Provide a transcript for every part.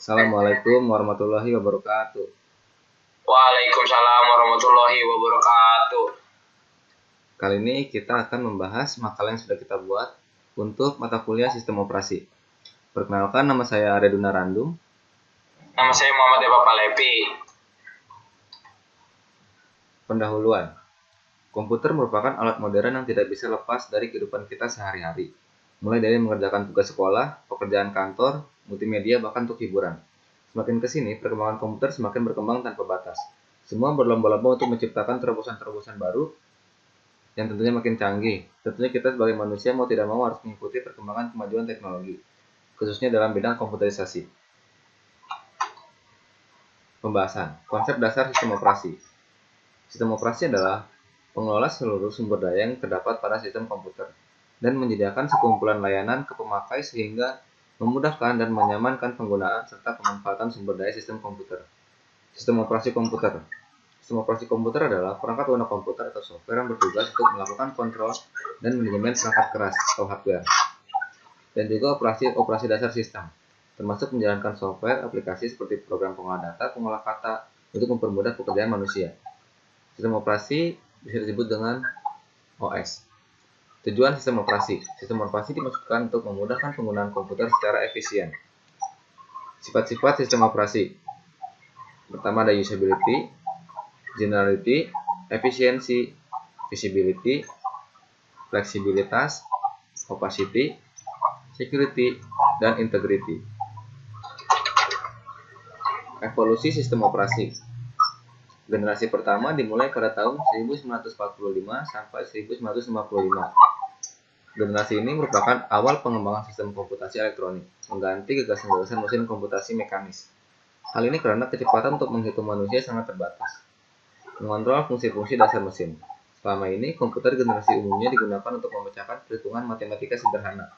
Assalamualaikum warahmatullahi wabarakatuh. Waalaikumsalam warahmatullahi wabarakatuh. Kali ini kita akan membahas makalah yang sudah kita buat untuk mata kuliah sistem operasi. Perkenalkan, nama saya Arya Dunarandum. Nama saya Muhammad Eva Palepi. Pendahuluan. Komputer merupakan alat modern yang tidak bisa lepas dari kehidupan kita sehari-hari. Mulai dari mengerjakan tugas sekolah, pekerjaan kantor, multimedia, bahkan untuk hiburan. Semakin kesini, perkembangan komputer semakin berkembang tanpa batas. Semua berlomba-lomba untuk menciptakan terobosan-terobosan baru yang tentunya makin canggih. Tentunya kita sebagai manusia mau tidak mau harus mengikuti perkembangan kemajuan teknologi, khususnya dalam bidang komputerisasi. Pembahasan. Konsep dasar sistem operasi. Sistem operasi adalah pengelola seluruh sumber daya yang terdapat pada sistem komputer dan menyediakan sekumpulan layanan ke pemakai sehingga memudahkan dan menyamankan penggunaan serta pemanfaatan sumber daya sistem komputer. Sistem operasi komputer. Sistem operasi komputer adalah perangkat lunak komputer atau software yang bertugas untuk melakukan kontrol dan manajemen perangkat keras atau hardware, dan juga operasi dasar sistem, termasuk menjalankan software aplikasi seperti program pengolah data, pengolah kata untuk mempermudah pekerjaan manusia. Sistem operasi bisa disebut dengan OS. Tujuan sistem operasi. Sistem operasi dimaksudkan untuk memudahkan penggunaan komputer secara efisien. Sifat-sifat sistem operasi. Pertama ada usability, generality, efisiensi, visibility, fleksibilitas, opacity, security, dan integrity. Evolusi sistem operasi. Generasi pertama dimulai pada tahun 1945 sampai 1955. Generasi ini merupakan awal pengembangan sistem komputasi elektronik, mengganti gagasan-gagasan mesin komputasi mekanis. Hal ini karena kecepatan untuk menghitung manusia sangat terbatas. Mengontrol fungsi-fungsi dasar mesin. Selama ini, komputer generasi umumnya digunakan untuk memecahkan perhitungan matematika sederhana.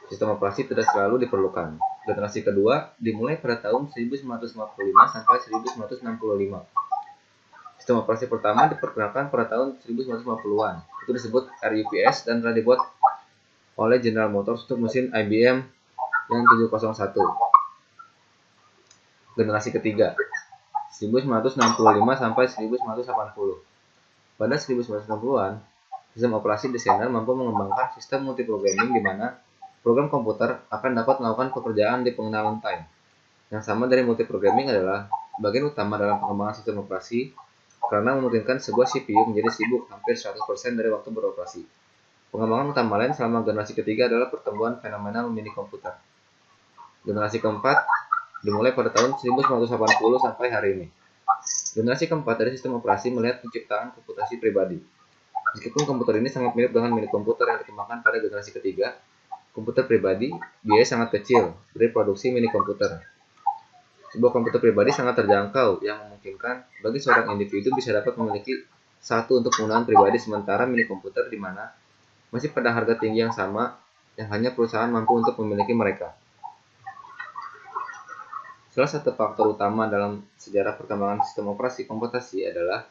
Sistem operasi tidak selalu diperlukan. Generasi kedua dimulai pada tahun 1955 sampai 1965. Sistem operasi pertama diperkenalkan pada tahun 1950-an. Itu disebut RUPS dan telah dibuat oleh General Motors untuk mesin IBM yang 701. Generasi ketiga 1965 sampai 1980. Pada 1960-an, sistem operasi desainer mampu mengembangkan sistem multiprogramming di mana program komputer akan dapat melakukan pekerjaan di pengenalan time. Yang sama dari multiprogramming adalah bagian utama dalam pengembangan sistem operasi karena memungkinkan sebuah CPU menjadi sibuk hampir 100% dari waktu beroperasi. Pengembangan utama lain selama generasi ketiga adalah pertumbuhan fenomenal mini komputer. Generasi keempat dimulai pada tahun 1980 sampai hari ini. Generasi keempat dari sistem operasi melihat penciptaan komputasi pribadi. Meskipun komputer ini sangat mirip dengan mini komputer yang dikembangkan pada generasi ketiga, komputer pribadi biaya sangat kecil dari produksi mini komputer. Sebuah komputer pribadi sangat terjangkau yang memungkinkan bagi seorang individu bisa dapat memiliki satu untuk penggunaan pribadi, sementara mini komputer di mana masih pada harga tinggi yang sama yang hanya perusahaan mampu untuk memiliki mereka. Salah satu faktor utama dalam sejarah perkembangan sistem operasi komputasi adalah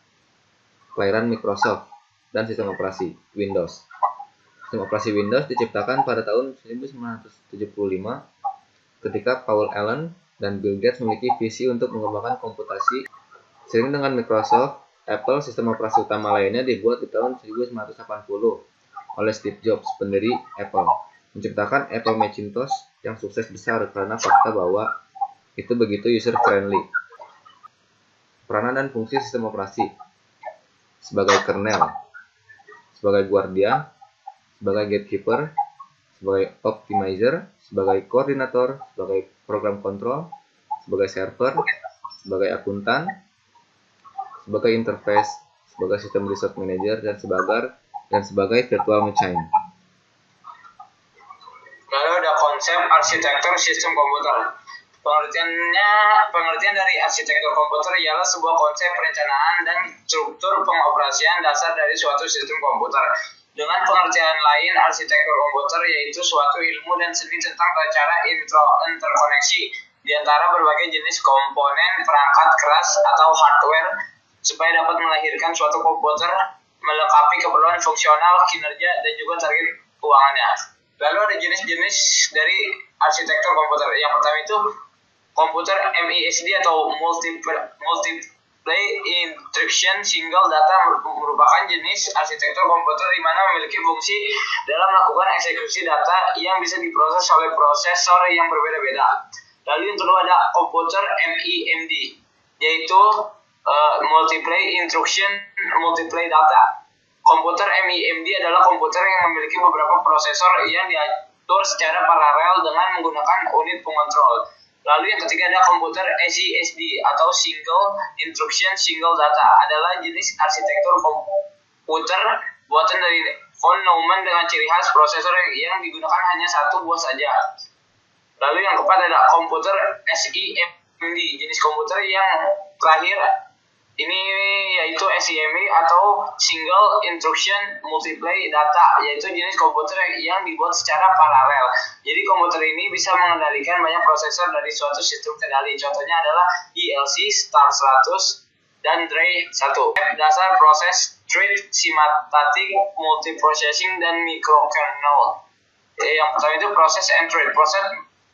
kelahiran Microsoft dan sistem operasi Windows. Sistem operasi Windows diciptakan pada tahun 1975 ketika Paul Allen dan Bill Gates memiliki visi untuk mengembangkan komputasi. Seiring dengan Microsoft, Apple, sistem operasi utama lainnya dibuat di tahun 1980 oleh Steve Jobs, pendiri Apple, menciptakan Apple Macintosh yang sukses besar karena fakta bahwa itu begitu user-friendly. Peranan dan fungsi sistem operasi sebagai kernel, sebagai guardian, sebagai gatekeeper, sebagai optimizer, sebagai koordinator, sebagai program kontrol, sebagai server, sebagai akuntan, sebagai interface, sebagai sistem resource manager, dan sebagai virtual machine. Lalu ada konsep arsitektur sistem komputer. Pengertian dari arsitektur komputer ialah sebuah konsep perencanaan dan struktur pengoperasian dasar dari suatu sistem komputer. Dengan pengertian lain, arsitektur komputer yaitu suatu ilmu dan seni tentang cara interkoneksi di antara berbagai jenis komponen perangkat keras atau hardware supaya dapat melahirkan suatu komputer melengkapi keperluan fungsional, kinerja, dan juga target keuangannya. Lalu ada jenis-jenis dari arsitektur komputer. Yang pertama itu Komputer MISD atau Multiple Instruction Single Data merupakan jenis arsitektur komputer di mana memiliki fungsi dalam melakukan eksekusi data yang bisa diproses oleh prosesor yang berbeda-beda. Lalu yang kedua ada komputer MEMD, yaitu Multiple Instruction Multiple Data. Komputer MEMD adalah komputer yang memiliki beberapa prosesor yang diatur secara paralel dengan menggunakan unit pengontrol. Lalu yang ketiga ada komputer SISD atau Single Instruction Single Data, adalah jenis arsitektur komputer buatan dari von Neumann dengan ciri khas prosesor yang digunakan hanya satu buah saja. Lalu yang keempat ada komputer SIMD, jenis komputer yang terakhir ini yaitu SIMD atau Single Instruction Multiple Data, yaitu jenis komputer yang dibuat secara paralel. Jadi komputer ini bisa mengendalikan banyak prosesor dari suatu sistem kendali. Contohnya adalah ELC, Star 100, dan Dray 1. Dasar proses Thread, Symatic, Multiprocessing, dan Microkernel. Yang pertama itu proses and thread.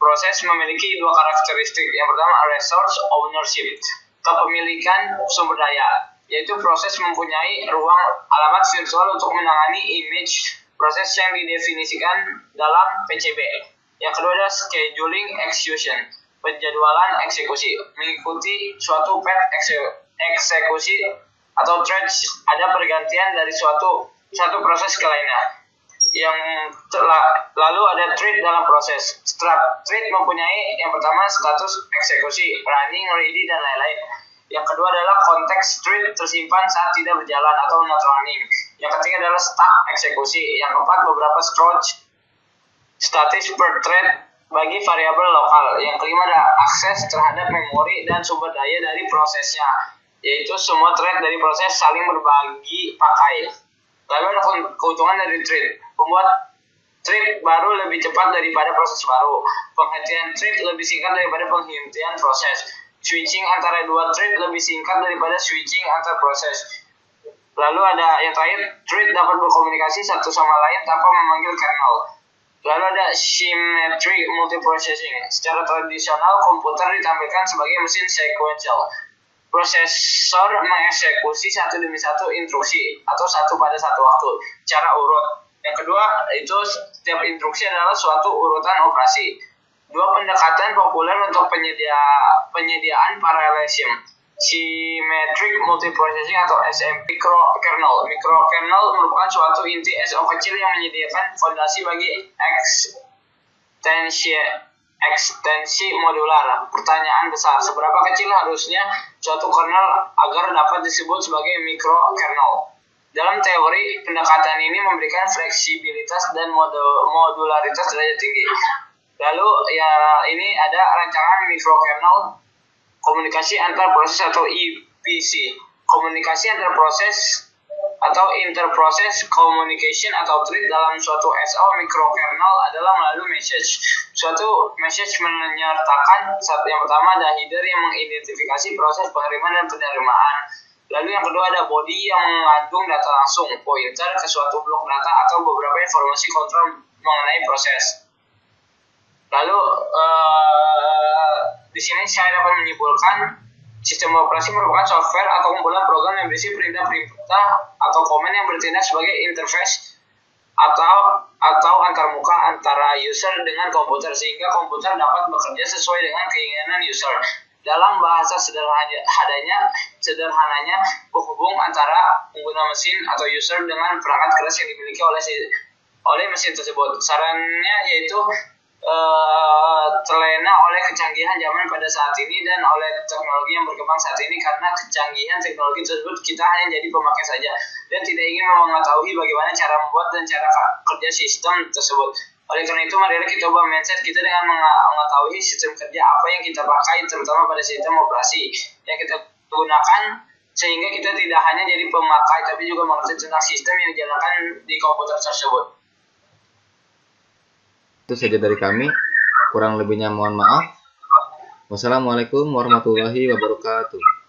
Proses memiliki dua karakteristik. Yang pertama resource ownership, kepemilikan sumber daya, yaitu proses mempunyai ruang alamat virtual untuk menangani image proses yang didefinisikan dalam PCB. Yang kedua adalah scheduling execution, penjadwalan eksekusi, mengikuti suatu path eksekusi atau threads, ada pergantian dari satu proses ke lainnya. Lalu ada thread dalam proses. Thread mempunyai yang pertama status eksekusi, running, ready, dan lain-lain. Yang kedua adalah konteks thread, tersimpan saat tidak berjalan atau not running. Yang ketiga adalah start eksekusi. Yang keempat beberapa storage status per thread bagi variabel lokal. Yang kelima adalah akses terhadap memori dan sumber daya dari prosesnya, yaitu semua thread dari proses saling berbagi pakai. Lalu ada keuntungan dari thread. Membuat thread baru lebih cepat daripada proses baru. Penghentian thread lebih singkat daripada penghentian proses. Switching antara dua thread lebih singkat daripada switching antar proses. Lalu ada yang terakhir, thread dapat berkomunikasi satu sama lain tanpa memanggil kernel. Lalu ada symmetric multiprocessing. Secara tradisional, komputer ditampilkan sebagai mesin sequential. Prosesor mengeksekusi satu demi satu instruksi atau satu pada satu waktu, secara urut. Yang kedua, itu setiap instruksi adalah suatu urutan operasi. Dua pendekatan populer untuk penyediaan parallelism, symmetric multiprocessing atau SMP microkernel. Microkernel merupakan suatu inti SO kecil yang menyediakan fondasi bagi ekstensi modular. Pertanyaan besar, seberapa kecil harusnya suatu kernel agar dapat disebut sebagai microkernel? Dalam teori, pendekatan ini memberikan fleksibilitas dan modularitas derajat tinggi. Lalu ya ini ada rancangan microkernel, komunikasi antar proses atau IPC. Komunikasi antar proses atau interprocess communication atau thread dalam suatu SO microkernel adalah melalui message. Suatu message menyertakan yang pertama ada header yang mengidentifikasi proses pengiriman dan penerimaan. Lalu yang kedua ada body yang mengandung data langsung, pointer ke suatu blok data atau beberapa informasi kontrol mengenai proses. Lalu di sini saya dapat menyimpulkan sistem operasi merupakan software atau kumpulan program yang berisi perintah-perintah atau komen yang bertindak sebagai interface atau antarmuka antara user dengan komputer, sehingga komputer dapat bekerja sesuai dengan keinginan user. Dalam bahasa sederhananya, penghubung antara pengguna mesin atau user dengan perangkat keras yang dimiliki oleh mesin tersebut. Sarannya yaitu terlena oleh kecanggihan zaman pada saat ini dan oleh teknologi yang berkembang saat ini. Karena kecanggihan teknologi tersebut, kita hanya jadi pemakai saja dan tidak ingin mengetahui bagaimana cara membuat dan cara kerja sistem tersebut. Oleh karena itu, marilah kita ubah mindset kita dengan mengetahui sistem kerja apa yang kita pakai, terutama pada sistem operasi yang kita gunakan, sehingga kita tidak hanya jadi pemakai tapi juga mengerti tentang sistem yang dijalankan di komputer tersebut. Itu saja dari kami, kurang lebihnya mohon maaf. Wassalamualaikum warahmatullahi wabarakatuh.